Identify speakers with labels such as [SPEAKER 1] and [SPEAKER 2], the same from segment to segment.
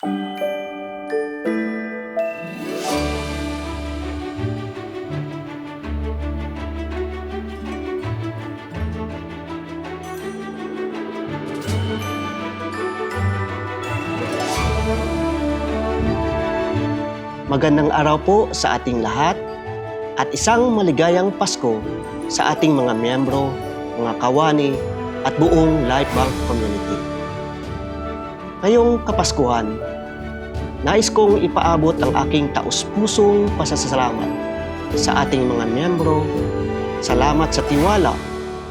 [SPEAKER 1] Magandang araw po sa ating lahat at isang maligayang Pasko sa ating mga miyembro, mga kawani at buong Lifebank community. Ngayong Kapaskuhan, nais kong ipaabot ang aking taus-pusong pasasalamat sa ating mga miyembro. Salamat sa tiwala,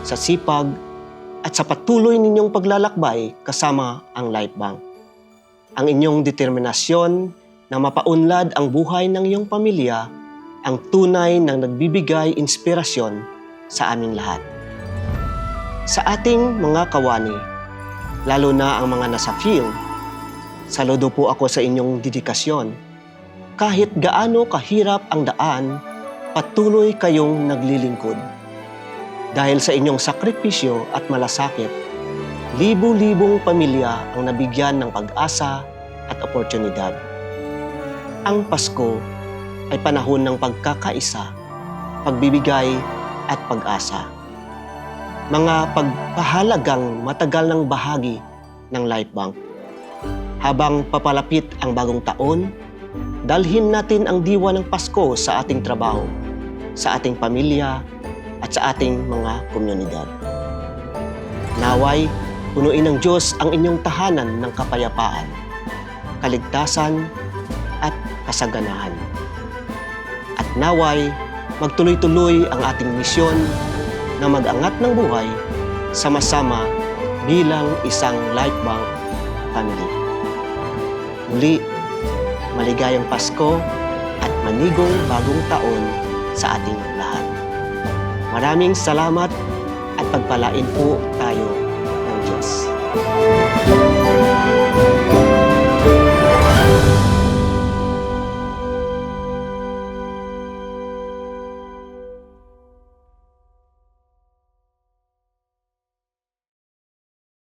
[SPEAKER 1] sa sipag at sa patuloy ninyong paglalakbay kasama ang Lifebank. Ang inyong determinasyon na mapaunlad ang buhay ng iyong pamilya ang tunay na nagbibigay inspirasyon sa aming lahat. Sa ating mga kawani, lalo na ang mga nasa field, saludo po ako sa inyong dedikasyon. Kahit gaano kahirap ang daan, patuloy kayong naglilingkod. Dahil sa inyong sakripisyo at malasakit, libu-libong pamilya ang nabigyan ng pag-asa at oportunidad. Ang Pasko ay panahon ng pagkakaisa, pagbibigay at pag-asa. Mga pagpahalagang matagal ng bahagi ng Lifebank. Habang papalapit ang bagong taon, dalhin natin ang diwa ng Pasko sa ating trabaho, sa ating pamilya at sa ating mga komunidad. Naway, punuin ng Diyos ang inyong tahanan ng kapayapaan, kaligtasan at kasaganahan. At naway, magtuloy-tuloy ang ating misyon na mag-angat ng buhay sama-sama bilang isang Lifebank family. Muli, maligayang Pasko at manigong bagong taon sa ating lahat. Maraming salamat at pagpalain po tayo